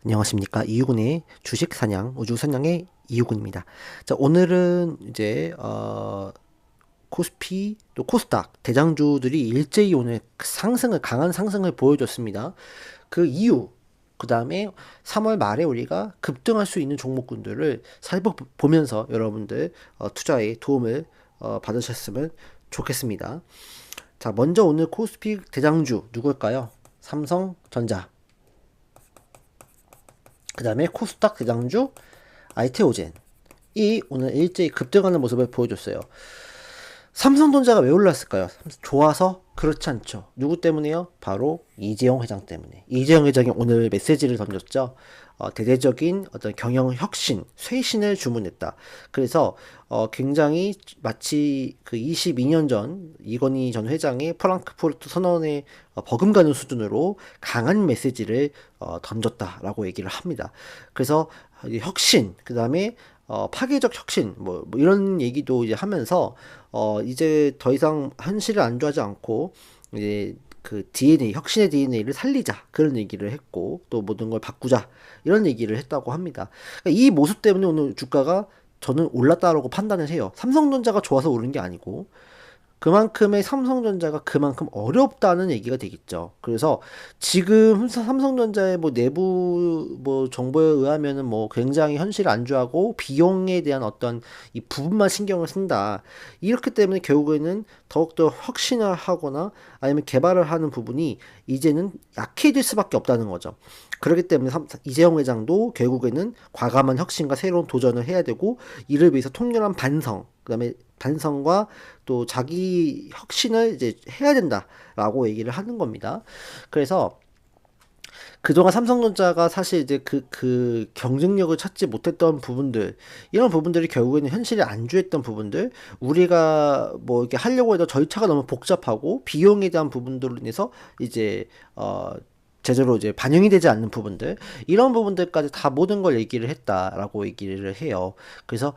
안녕하십니까. 이유군의 주식 사냥, 우주 사냥의 이유군입니다. 자, 오늘은 이제, 코스피, 또 코스닥, 대장주들이 일제히 오늘 강한 상승을 보여줬습니다. 그 이유, 그 다음에 3월 말에 우리가 급등할 수 있는 종목군들을 살펴보면서 여러분들 투자에 도움을 받으셨으면 좋겠습니다. 자, 먼저 오늘 코스피 대장주 누굴까요? 삼성전자. 그 다음에 코스닥 대장주 아이테오젠. 이 오늘 일제히 급등하는 모습을 보여줬어요. 삼성전자가 왜 올랐을까요? 좋아서? 그렇지 않죠. 누구 때문에요? 바로 이재용 회장 때문에. 이재용 회장이 오늘 메시지를 던졌죠. 대대적인 어떤 경영 혁신, 쇄신을 주문했다. 그래서 굉장히 마치 그 22년 전 이건희 전 회장의 프랑크푸르트 선언에 버금가는 수준으로 강한 메시지를 던졌다라고 얘기를 합니다. 그래서 혁신, 그 다음에 파괴적 혁신, 뭐 이런 얘기도 이제 하면서, 이제 더 이상 현실을 안주하지 않고, 이제 그 DNA, 혁신의 DNA를 살리자. 그런 얘기를 했고, 또 모든 걸 바꾸자. 이런 얘기를 했다고 합니다. 그러니까 이 모습 때문에 오늘 주가가 저는 올랐다라고 판단을 해요. 삼성전자가 좋아서 오른 게 아니고, 그만큼의 삼성전자가 그만큼 어렵다는 얘기가 되겠죠. 그래서 지금 삼성전자의 뭐 내부 뭐 정보에 의하면은 뭐 굉장히 현실을 안주하고 비용에 대한 어떤 이 부분만 신경을 쓴다. 이렇기 때문에 결국에는 더욱더 혁신을 하거나 아니면 개발을 하는 부분이 이제는 약해질 수밖에 없다는 거죠. 그렇기 때문에 이재용 회장도 결국에는 과감한 혁신과 새로운 도전을 해야 되고 이를 위해서 통렬한 반성, 그다음에 반성과 또 자기 혁신을 이제 해야 된다라고 얘기를 하는 겁니다. 그래서 그동안 삼성전자가 사실 이제 그 경쟁력을 찾지 못했던 부분들, 이런 부분들이 결국에는 현실에 안주했던 부분들, 우리가 뭐 이렇게 하려고 해도 절차가 너무 복잡하고 비용에 대한 부분들로 인해서 이제, 제대로 이제 반영이 되지 않는 부분들, 이런 부분들까지 다 모든 걸 얘기를 했다라고 얘기를 해요. 그래서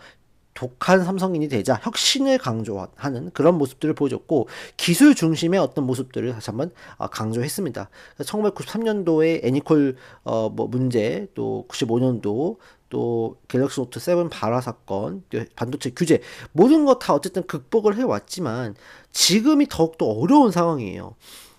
독한 삼성인이 되자 혁신을 강조하는 그런 모습들을 보여줬고 기술 중심의 어떤 모습들을 다시 한번 강조했습니다. 1993년도에 애니콜 뭐 문제, 또 95년도 또 갤럭시 노트 7 발화 사건, 또 반도체 규제 모든 것 다 어쨌든 극복을 해왔지만 지금이 더욱더 어려운 상황이에요.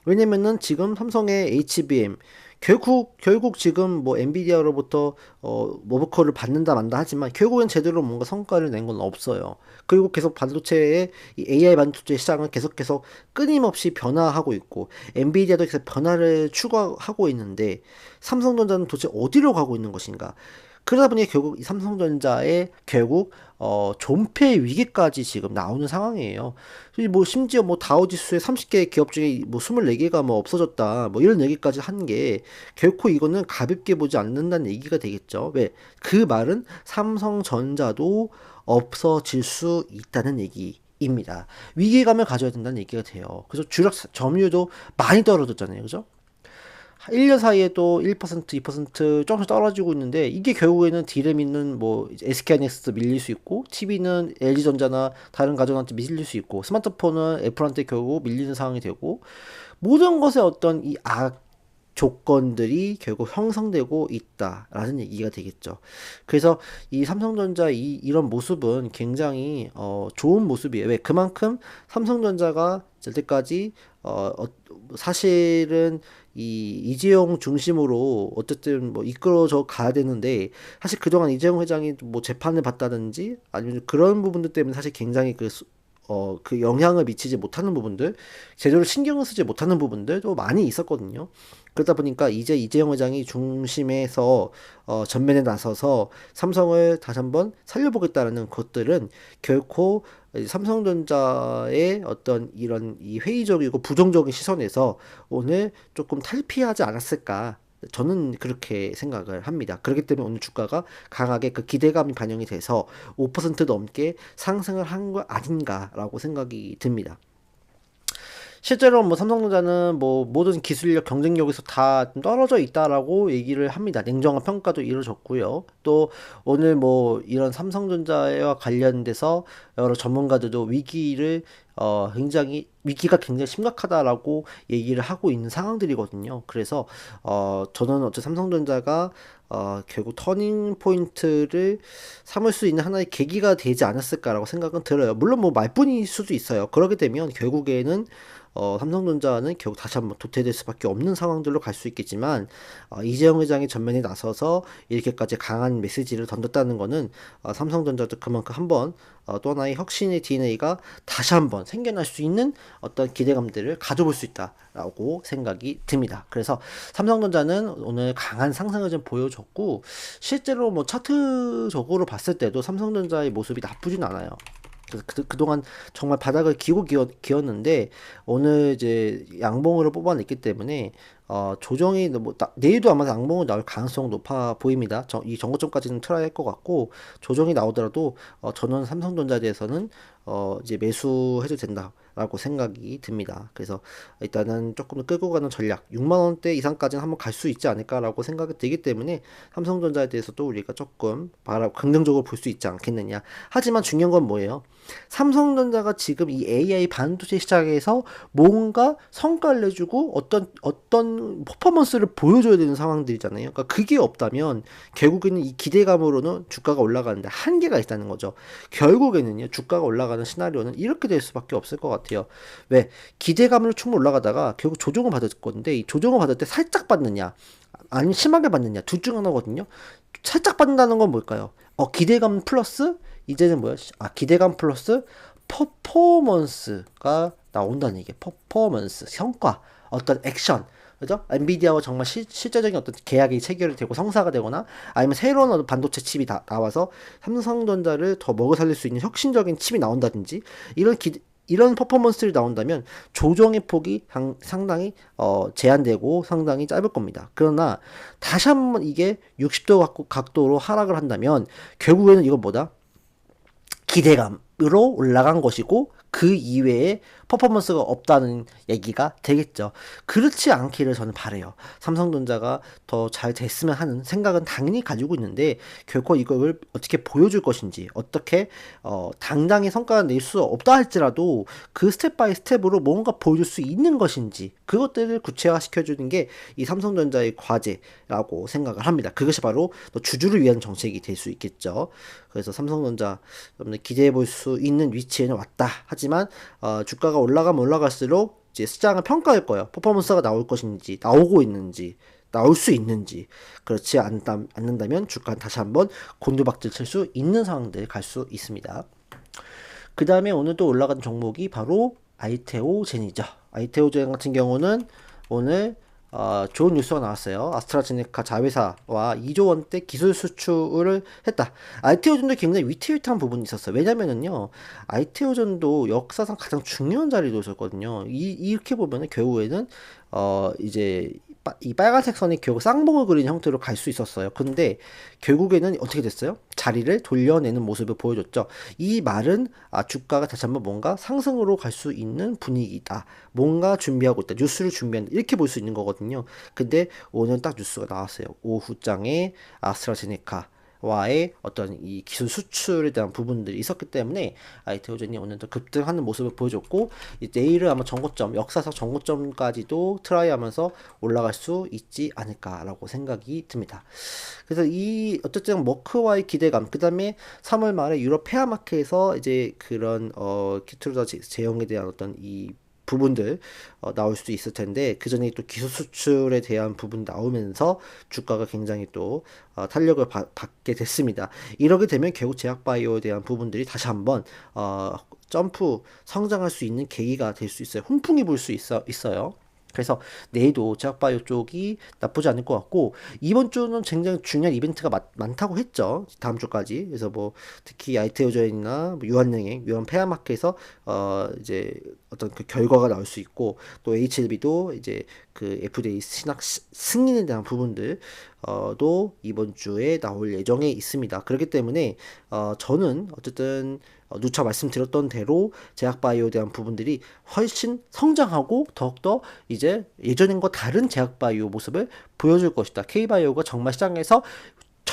왜냐면은 지금 삼성의 HBM 결국 지금 뭐 엔비디아로부터 모브코를 받는다 만다 하지만 결국엔 제대로 뭔가 성과를 낸 건 없어요. 그리고 계속 반도체의 이 AI 반도체 시장은 계속해서 끊임없이 변화하고 있고 엔비디아도 계속 변화를 추구하고 있는데 삼성전자는 도대체 어디로 가고 있는 것인가? 그러다 보니 결국 이 삼성전자의 결국 존폐 위기까지 지금 나오는 상황이에요. 뭐 심지어 뭐 다우지수의 30개 기업 중에 뭐 24개가 뭐 없어졌다. 뭐 이런 얘기까지 한 게 결코 이거는 가볍게 보지 않는다는 얘기가 되겠죠. 왜? 그 말은 삼성전자도 없어질 수 있다는 얘기입니다. 위기감을 가져야 된다는 얘기가 돼요. 그래서 주력 점유율도 많이 떨어졌잖아요. 그죠? 1년 사이에 또 1%, 2% 조금씩 떨어지고 있는데 이게 결국에는 디램 있는 뭐 SK하이닉스 밀릴 수 있고 TV는 LG전자나 다른 가전한테 밀릴 수 있고 스마트폰은 애플한테 결국 밀리는 상황이 되고 모든 것에 어떤 이 조건들이 결국 형성되고 있다라는 얘기가 되겠죠. 그래서 이 삼성전자 이런 모습은 굉장히 좋은 모습이에요. 왜? 그만큼 삼성전자가 여태까지 사실은 이 이재용 중심으로 어쨌든 뭐 이끌어져 가야 되는데 사실 그동안 이재용 회장이 뭐 재판을 받다든지 아니면 그런 부분들 때문에 사실 굉장히 그 영향을 미치지 못하는 부분들, 제대로 신경을 쓰지 못하는 부분들도 많이 있었거든요. 그러다 보니까 이제 이재용 회장이 중심에서 전면에 나서서 삼성을 다시 한번 살려보겠다는 것들은 결코 삼성전자의 어떤 이런 이 회의적이고 부정적인 시선에서 오늘 조금 탈피하지 않았을까. 저는 그렇게 생각을 합니다. 그렇기 때문에 오늘 주가가 강하게 그 기대감이 반영이 돼서 5% 넘게 상승을 한 거 아닌가라고 생각이 듭니다. 실제로 뭐 삼성전자는 뭐 모든 기술력 경쟁력에서 다 떨어져 있다라고 얘기를 합니다. 냉정한 평가도 이루어졌고요. 또 오늘 뭐 이런 삼성전자와 관련돼서 여러 전문가들도 위기를 굉장히 위기가 굉장히 심각하다라고 얘기를 하고 있는 상황들이거든요. 그래서 저는 삼성전자가 결국 터닝 포인트를 삼을 수 있는 하나의 계기가 되지 않았을까라고 생각은 들어요. 물론 뭐 말뿐일 수도 있어요. 그렇게 되면 결국에는 삼성전자는 결국 다시 한번 도태될 수밖에 없는 상황들로 갈 수 있겠지만 이재용 회장이 전면에 나서서 이렇게까지 강한 메시지를 던졌다는 거는 삼성전자도 그만큼 한번 또 하나의 혁신의 DNA가 다시 한번 생겨날 수 있는 어떤 기대감들을 가져볼 수 있다라고 생각이 듭니다. 그래서 삼성전자는 오늘 강한 상승을 좀 보여줬고 실제로 뭐 차트적으로 봤을 때도 삼성전자의 모습이 나쁘진 않아요. 그동안 정말 바닥을 기었는데 오늘 이제 양봉으로 뽑아냈기 때문에 조정이 뭐 내일도 아마 양봉으로 나올 가능성 높아 보입니다. 이 정고점까지는 트라이 할 것 같고 조정이 나오더라도 저는 삼성전자에 대해서는 이제 매수해도 된다라고 생각이 듭니다. 그래서 일단은 조금 더 끌고 가는 전략 6만 원대 이상까지는 한번 갈 수 있지 않을까라고 생각이 들기 때문에 삼성전자에 대해서도 우리가 조금 긍정적으로 볼 수 있지 않겠느냐. 하지만 중요한 건 뭐예요? 삼성전자가 지금 이 AI 반도체 시장에서 뭔가 성과를 내주고 어떤 퍼포먼스를 보여줘야 되는 상황들이잖아요. 그러니까 그게 없다면 결국에는 이 기대감으로는 주가가 올라가는데 한계가 있다는 거죠. 결국에는요, 주가가 올라가는 시나리오는 이렇게 될 수밖에 없을 것 같아요. 왜? 기대감으로 충분히 올라가다가 결국 조정을 받을 건데 이 조정을 받을 때 살짝 받느냐 아니면 심하게 받느냐 둘 중 하나거든요. 살짝 받는다는 건 뭘까요? 기대감 플러스 이제는 뭐야? 기대감 플러스 퍼포먼스가 나온다는 얘기예요. 퍼포먼스, 성과, 어떤 액션. 그죠? 엔비디아와 정말 실제적인 어떤 계약이 체결이 되고 성사가 되거나 아니면 새로운 어떤 반도체 칩이 나와서 삼성전자를 더 먹여 살릴 수 있는 혁신적인 칩이 나온다든지 이런 퍼포먼스를 나온다면 조정의 폭이 상당히 제한되고 상당히 짧을 겁니다. 그러나 다시 한번 이게 60도 각도로 하락을 한다면 결국에는 이건 뭐다? 기대감으로 올라간 것이고 그 이외에 퍼포먼스가 없다는 얘기가 되겠죠. 그렇지 않기를 저는 바라요. 삼성전자가 더 잘 됐으면 하는 생각은 당연히 가지고 있는데 결코 이걸 어떻게 보여줄 것인지 어떻게 당장의 성과를 낼 수 없다 할지라도 그 스텝 바이 스텝으로 뭔가 보여줄 수 있는 것인지 그것들을 구체화시켜주는 게 이 삼성전자의 과제라고 생각을 합니다. 그것이 바로 주주를 위한 정책이 될 수 있겠죠. 그래서 삼성전자 기대해 볼 수 있는 위치에는 왔다. 하지만 주가가 올라가면 올라갈수록 이제 시장을 평가할 거예요. 퍼포먼스가 나올 것인지, 나오고 있는지, 나올 수 있는지. 그렇지 않는다면 주가는 다시 한번 곤두박질 칠 수 있는 상황들 갈 수 있습니다. 그 다음에 오늘 또 올라간 종목이 바로 아이테오젠이죠. 아이테오젠 같은 경우는 오늘 좋은 뉴스가 나왔어요. 아스트라제네카 자회사와 2조 원대 기술 수출을 했다. 아이테오전도 굉장히 위태위태한 부분이 있었어요. 왜냐면은요, 아이테오전도 역사상 가장 중요한 자리에 있었거든요. 이렇게 보면은 결국에는 이제 이 빨간색 선이 결국 쌍봉을 그리는 형태로 갈 수 있었어요. 근데 결국에는 어떻게 됐어요? 자리를 돌려내는 모습을 보여줬죠. 이 말은 주가가 다시 한번 뭔가 상승으로 갈 수 있는 분위기다. 뭔가 준비하고 있다. 뉴스를 준비한다. 이렇게 볼 수 있는 거거든요. 근데 오늘 딱 뉴스가 나왔어요. 오후장에 아스트라제네카 와의 어떤 이 기술 수출에 대한 부분들이 있었기 때문에 아이테오젠이 오늘도 급등하는 모습을 보여줬고 내일은 아마 역사상 정고점까지도 트라이하면서 올라갈 수 있지 않을까라고 생각이 듭니다. 그래서 이 어쨌든 머크와의 기대감, 그 다음에 3월 말에 유럽 페어마켓에서 이제 그런 키트루다 제형에 대한 어떤 이 부분들 나올 수도 있을 텐데 그 전에 또 기술 수출에 대한 부분 나오면서 주가가 굉장히 또 탄력을 받게 됐습니다. 이렇게 되면 결국 제약바이오에 대한 부분들이 다시 한번 점프 성장할 수 있는 계기가 될 수 있어요. 훈풍이 불 수 있어요. 그래서 내일도 제약바이오 쪽이 나쁘지 않을 것 같고 이번 주는 굉장히 중요한 이벤트가 많다고 했죠. 다음 주까지. 그래서 뭐 특히 아이테오젠이나 뭐 유한양행, 유한 페어마켓에서 이제 어떤 그 결과가 나올 수 있고 또 HLB도 이제 그 FDA 신약 승인에 대한 부분들 도 이번 주에 나올 예정에 있습니다. 그렇기 때문에 저는 어쨌든 누차 말씀드렸던 대로 제약바이오에 대한 부분들이 훨씬 성장하고 더욱더 이제 예전과 다른 제약바이오 모습을 보여줄 것이다. K바이오가 정말 시장에서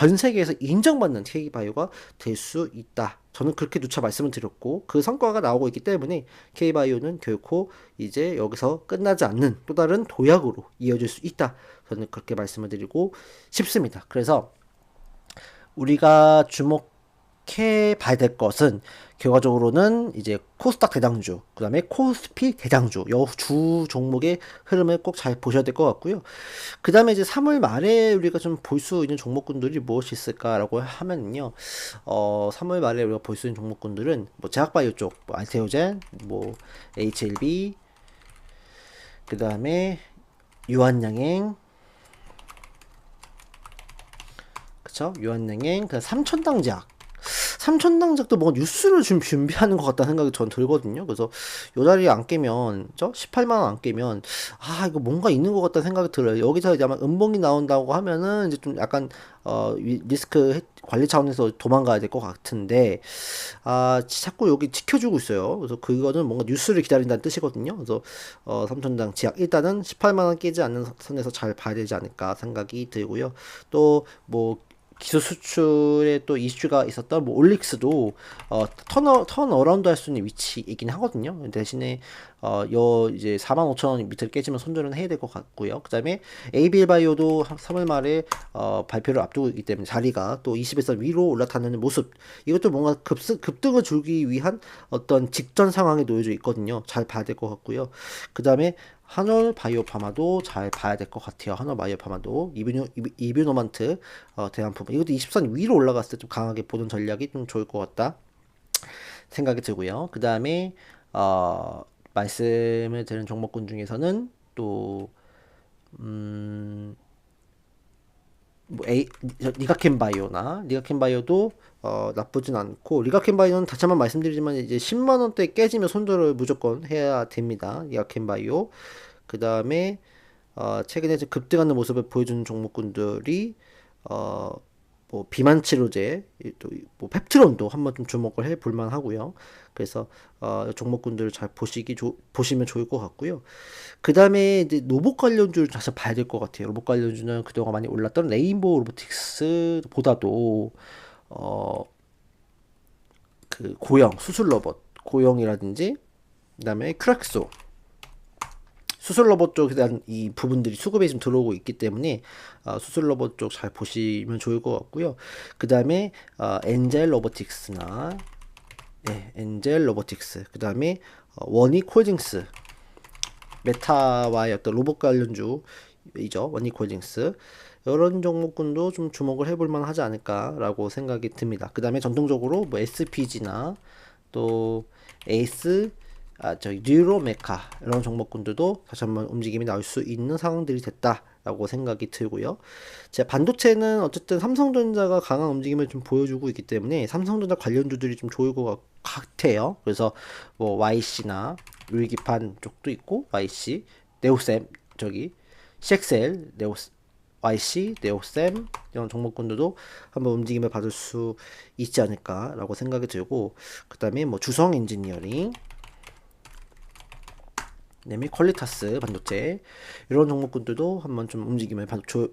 전 세계에서 인정받는 K바이오가 될 수 있다. 저는 그렇게 누차 말씀을 드렸고 그 성과가 나오고 있기 때문에 K바이오는 결코 이제 여기서 끝나지 않는 또 다른 도약으로 이어질 수 있다. 저는 그렇게 말씀을 드리고 싶습니다. 그래서 우리가 주목해 봐야 될 것은 결과적으로는 이제 코스닥 대장주, 그 다음에 코스피 대장주, 여 주 종목의 흐름을 꼭 잘 보셔야 될 것 같고요. 그 다음에 이제 3월 말에 우리가 좀 볼 수 있는 종목군들이 무엇이 있을까라고 하면요. 3월 말에 우리가 볼 수 있는 종목군들은 뭐 제약바이오 쪽, 뭐 알테오젠, 뭐 HLB, 그 다음에 유한양행, 그쵸? 유한양행, 그 삼천당제약. 삼천당작도 뭔가 뉴스를 좀 준비하는 것 같다는 생각이 전 들거든요. 그래서 요 자리에 안 깨면, 18만 원 안 깨면, 이거 뭔가 있는 것 같다는 생각이 들어요. 여기서 이제 아마 음봉이 나온다고 하면은 이제 좀 약간, 리스크 관리 차원에서 도망가야 될 것 같은데, 자꾸 여기 지켜주고 있어요. 그래서 그거는 뭔가 뉴스를 기다린다는 뜻이거든요. 그래서, 삼천당 지약, 일단은 18만 원 깨지 않는 선에서 잘 봐야 되지 않을까 생각이 들고요. 또, 뭐, 기술 수출에 또 이슈가 있었던 뭐 올릭스도 턴어라운드 할 수 있는 위치이긴 하거든요. 대신에 여 이제 45,000원 밑을 깨지면 손절은 해야 될 것 같고요. 그다음에 ABL바이오도 3월 말에 발표를 앞두고 있기 때문에 자리가 또 20에서 위로 올라타는 모습, 이것도 뭔가 급등을 주기 위한 어떤 직전 상황에 놓여져 있거든요. 잘 봐야 될 것 같고요. 그다음에 한올바이오파마도 잘 봐야 될 것 같아요. 한올바이오파마도 이뷰노만트 대한품은 이것도 20선 위로 올라갔을 때 좀 강하게 보는 전략이 좀 좋을 것 같다 생각이 들고요. 그 다음에 말씀을 드린 종목군 중에서는 또 뭐 리가켄바이오도 나쁘진 않고, 리가켄바이오는 다시 한번 말씀드리지만 이제 10만 원대 깨지면 손절을 무조건 해야 됩니다. 리가켄바이오. 그 다음에 최근에 이제 급등하는 모습을 보여주는 종목군들이 뭐 비만 치료제, 또뭐 펩트론도 한번 좀 주목을 해 볼만 하고요. 그래서 종목군들을 잘 보시면 좋을 것 같고요. 그 다음에 이제 로봇 관련주를 다시 봐야 될 것 같아요. 로봇 관련주는 그동안 많이 올랐던 레인보우 로보틱스보다도 그 고영 수술 로봇 고영이라든지, 그다음에 큐렉소 수술 로봇 쪽에 대한 이 부분들이 수급에 좀 들어오고 있기 때문에 수술 로봇 쪽 잘 보시면 좋을 것 같고요. 그 다음에 엔젤 로보틱스나 엔젤 로보틱스, 그 다음에 원익 홀딩스, 메타와의 어떤 로봇 관련주이죠. 원익 홀딩스, 이런 종목군도 좀 주목을 해볼 만하지 않을까라고 생각이 듭니다. 그 다음에 전통적으로 뭐 SPG나 또 에이스, 뉴로메카, 이런 종목군들도 다시 한번 움직임이 나올 수 있는 상황들이 됐다라고 생각이 들고요. 제 반도체는 어쨌든 삼성전자가 강한 움직임을 좀 보여주고 있기 때문에 삼성전자 관련주들이 좀 좋을 것 같아요. 그래서 뭐 YC나 유리기판 쪽도 있고, YC, 네오셈, CXL, YC, 네오셈, 이런 종목군들도 한번 움직임을 받을 수 있지 않을까라고 생각이 들고, 그 다음에 뭐 주성 엔지니어링, 그다음에 퀄리타스 반도체, 이런 종목군들도 한번 좀 움직임을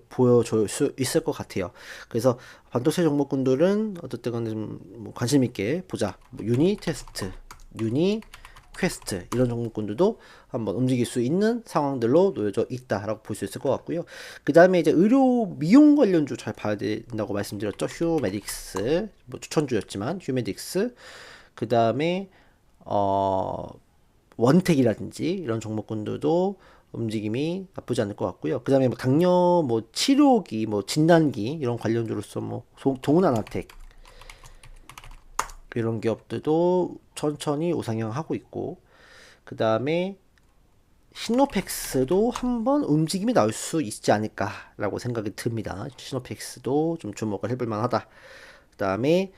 보여줄 수 있을 것 같아요. 그래서 반도체 종목군들은 어쨌든 간에 좀 관심 있게 보자. 뭐 유니테스트, 유니퀘스트, 이런 종목군들도 한번 움직일 수 있는 상황들로 놓여져 있다라고 볼 수 있을 것 같고요. 그 다음에 이제 의료 미용 관련주 잘 봐야 된다고 말씀드렸죠. 휴메딕스, 뭐 추천주였지만 휴메딕스, 그 다음에 원택이라든지 이런 종목군들도 움직임이 나쁘지 않을 것 같고요. 그 다음에 뭐 당뇨, 뭐 치료기, 뭐 진단기, 이런 관련주로서 뭐 동은아나텍, 이런 기업들도 천천히 우상향하고 있고, 그 다음에 시노펙스도 한번 움직임이 나올 수 있지 않을까라고 생각이 듭니다. 시노펙스도 좀 주목을 해볼 만하다. 그 다음에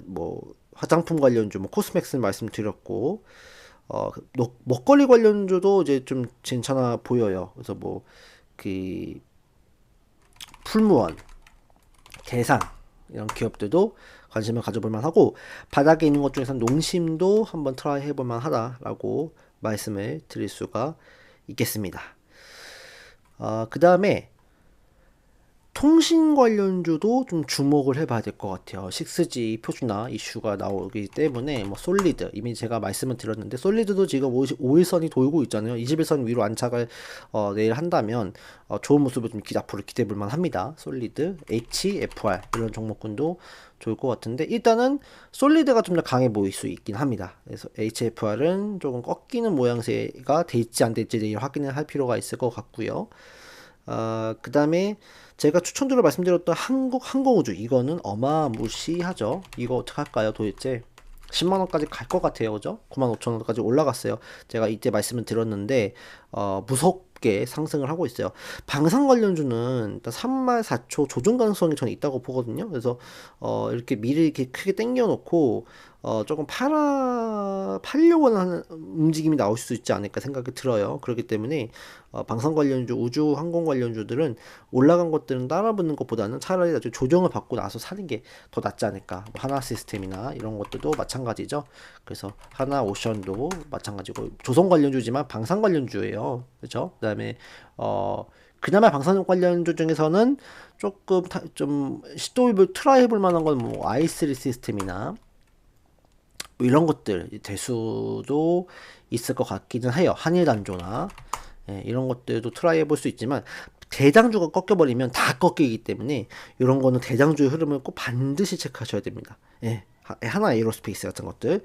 뭐 화장품 관련주, 뭐 코스맥스는 말씀드렸고, 먹거리 관련주도 이제 좀 괜찮아 보여요. 그래서 뭐 그 풀무원, 개상, 이런 기업들도 관심을 가져볼 만하고, 바닥에 있는 것 중에서 농심도 한번 트라이 해볼 만하다라고 말씀을 드릴 수가 있겠습니다. 그 다음에 통신 관련주도 좀 주목을 해봐야 될 것 같아요. 6G 표준화 이슈가 나오기 때문에 뭐 솔리드 이미 제가 말씀을 드렸는데 솔리드도 지금 5일선이 돌고 있잖아요. 21선 위로 안착을 내일 한다면 좋은 모습을 좀 앞으로 기대해 볼 만합니다. 솔리드, HFR 이런 종목군도 좋을 것 같은데 일단은 솔리드가 좀 더 강해 보일 수 있긴 합니다. 그래서 HFR은 조금 꺾이는 모양새가 될지 안 될지 내일 확인을 할 필요가 있을 것 같고요. 그 다음에 제가 추천주로 말씀드렸던 항공우주 이거는 어마무시하죠. 이거 어떡할까요 도대체. 10만원까지 갈 것 같아요. 그죠? 95,000원까지 올라갔어요. 제가 이때 말씀을 드렸는데 무섭게 상승을 하고 있어요. 방산 관련주는 일단 3말 4초 조정 가능성이 저는 있다고 보거든요. 그래서 이렇게 미리 이렇게 크게 당겨 놓고 조금 팔려고 하는 움직임이 나올 수 있지 않을까 생각이 들어요. 그렇기 때문에 방산 관련주, 우주 항공 관련주들은 올라간 것들은 따라붙는 것보다는 차라리 나중에 조정을 받고 나서 사는 게 더 낫지 않을까. 뭐 하나 시스템이나 이런 것들도 마찬가지죠. 그래서 하나 오션도 마찬가지고 조선 관련주지만 방산 관련주예요. 그렇죠? 그다음에 그나마 방산 관련주 중에서는 조금 좀 시도해볼 트라이 해볼 만한 건 뭐 i3 시스템이나 뭐 이런 것들 될 수도 있을 것 같기는 해요. 한일단조나 이런 것들도 트라이 해볼 수 있지만 대장주가 꺾여버리면 다 꺾이기 때문에 이런 거는 대장주의 흐름을 꼭 반드시 체크하셔야 됩니다. 하나 에어로스페이스 같은 것들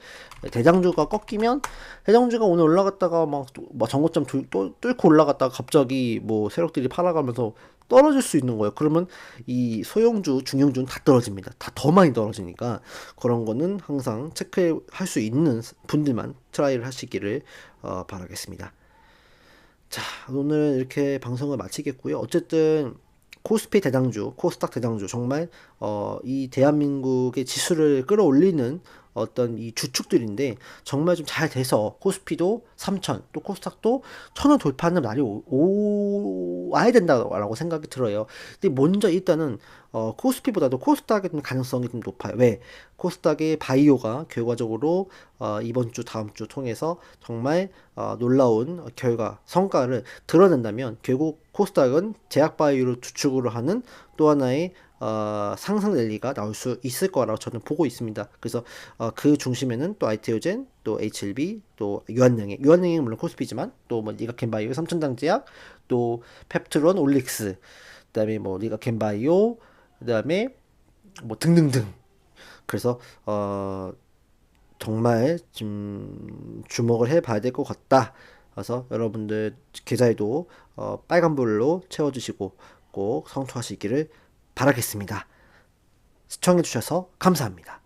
대장주가 꺾이면 대장주가 오늘 올라갔다가 막 전고점 뚫고 올라갔다가 갑자기 뭐 세력들이 팔아가면서 떨어질 수 있는 거예요. 그러면 이 소형주, 중형주는 다 떨어집니다. 다 더 많이 떨어지니까 그런 거는 항상 체크할 수 있는 분들만 트라이를 하시기를 바라겠습니다. 자, 오늘 이렇게 방송을 마치겠고요. 어쨌든 코스피 대장주, 코스닥 대장주 정말 이 대한민국의 지수를 끌어올리는 어떤 이 주축들인데 정말 좀 잘 돼서 코스피도 3천, 또 코스닥도 1,000원 돌파하는 날이 와야 된다라고 생각이 들어요. 근데 먼저 일단은 코스피보다도 코스닥의 좀 가능성이 좀 높아요. 왜? 코스닥의 바이오가 결과적으로 이번 주, 다음 주 통해서 정말 놀라운 결과, 성과를 드러낸다면 결국 코스닥은 제약바이오를 주축으로 하는 또 하나의 상승 랠리가 나올 수 있을 거라고 저는 보고 있습니다. 그래서 그 중심에는 또 아이티오젠, 또 HLB, 또 유한양행 물론 코스피지만 또 뭐 리가켄바이오, 삼천당제약, 또 펩트론, 올릭스, 그다음에 뭐 리가켄바이오, 그다음에 뭐 등등등. 그래서 정말 좀 주목을 해봐야 될 것 같다. 그래서 여러분들 계좌에도 빨간불로 채워주시고 꼭 성투하시기를 바라겠습니다. 시청해주셔서 감사합니다.